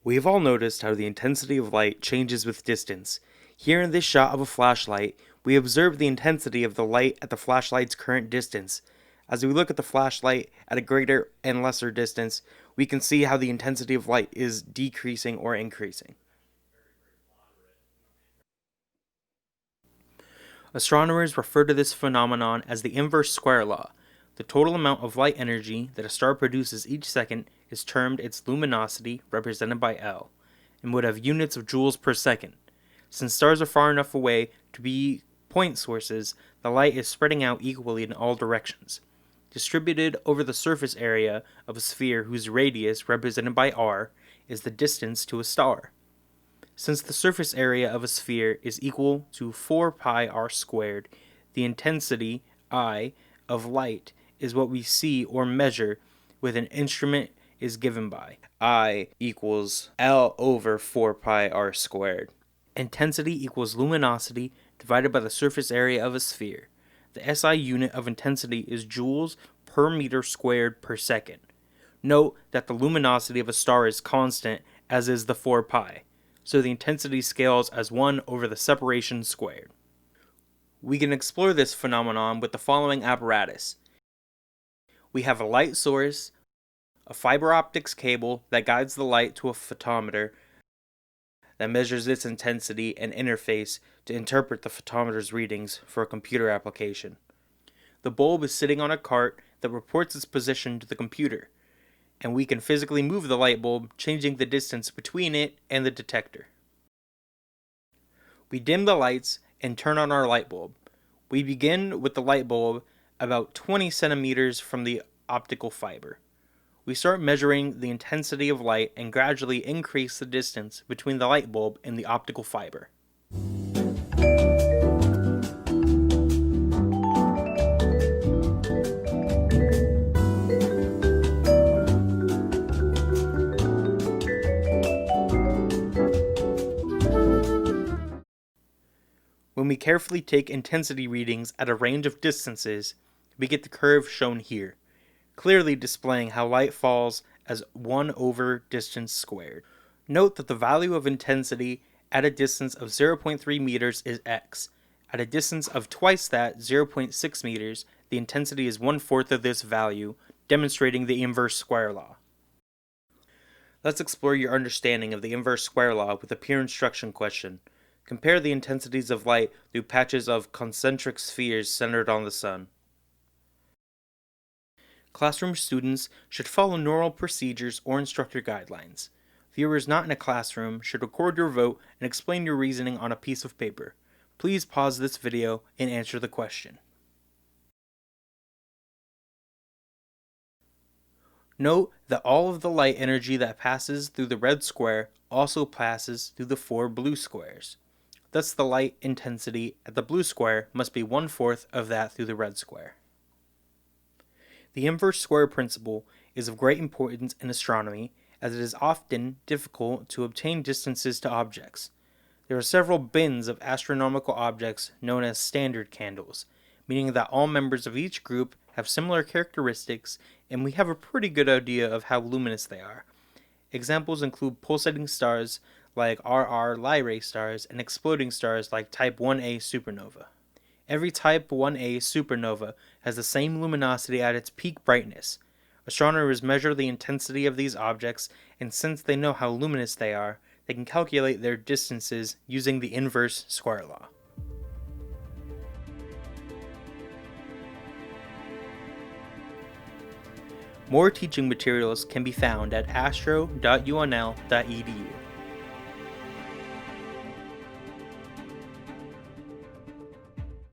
We have all noticed how the intensity of light changes with distance. Here in this shot of a flashlight, we observe the intensity of the light at the flashlight's current distance. As we look at the flashlight at a greater and lesser distance, we can see how the intensity of light is decreasing or increasing. Astronomers refer to this phenomenon as the inverse square law. The total amount of light energy that a star produces each second is termed its luminosity, represented by L, and would have units of joules per second. Since stars are far enough away to be point sources, the light is spreading out equally in all directions, distributed over the surface area of a sphere whose radius, represented by r, is the distance to a star. Since the surface area of a sphere is equal to 4 pi r squared, the intensity, I, of light is what we see or measure with an instrument is given by I equals L over 4 pi r squared. Intensity equals luminosity divided by the surface area of a sphere. The SI unit of intensity is joules per meter squared per second. Note that the luminosity of a star is constant, as is the 4 pi, so the intensity scales as 1 over the separation squared. We can explore this phenomenon with the following apparatus. We have a light source, a fiber optics cable that guides the light to a photometer that measures its intensity and interface to interpret the photometer's readings for a computer application. The bulb is sitting on a cart that reports its position to the computer, and we can physically move the light bulb, changing the distance between it and the detector. We dim the lights and turn on our light bulb. We begin with the light bulb about 20 centimeters from the optical fiber. We start measuring the intensity of light and gradually increase the distance between the light bulb and the optical fiber. When we carefully take intensity readings at a range of distances, we get the curve shown here, clearly displaying how light falls as 1 over distance squared. Note that the value of intensity at a distance of 0.3 meters is x. At a distance of twice that, 0.6 meters, the intensity is 1/4 of this value, demonstrating the inverse square law. Let's explore your understanding of the inverse square law with a pure instruction question. Compare the intensities of light through patches of concentric spheres centered on the sun. Classroom students should follow normal procedures or instructor guidelines. Viewers not in a classroom should record your vote and explain your reasoning on a piece of paper. Please pause this video and answer the question. Note that all of the light energy that passes through the red square also passes through the 4 blue squares. Thus, the light intensity at the blue square must be 1/4 of that through the red square. The inverse square principle is of great importance in astronomy, as it is often difficult to obtain distances to objects. There are several bins of astronomical objects known as standard candles, meaning that all members of each group have similar characteristics and we have a pretty good idea of how luminous they are. Examples include pulsating stars like RR Lyrae stars and exploding stars like Type 1a supernova. Every Type 1a supernova has the same luminosity at its peak brightness. Astronomers measure the intensity of these objects, and since they know how luminous they are, they can calculate their distances using the inverse square law. More teaching materials can be found at astro.unl.edu.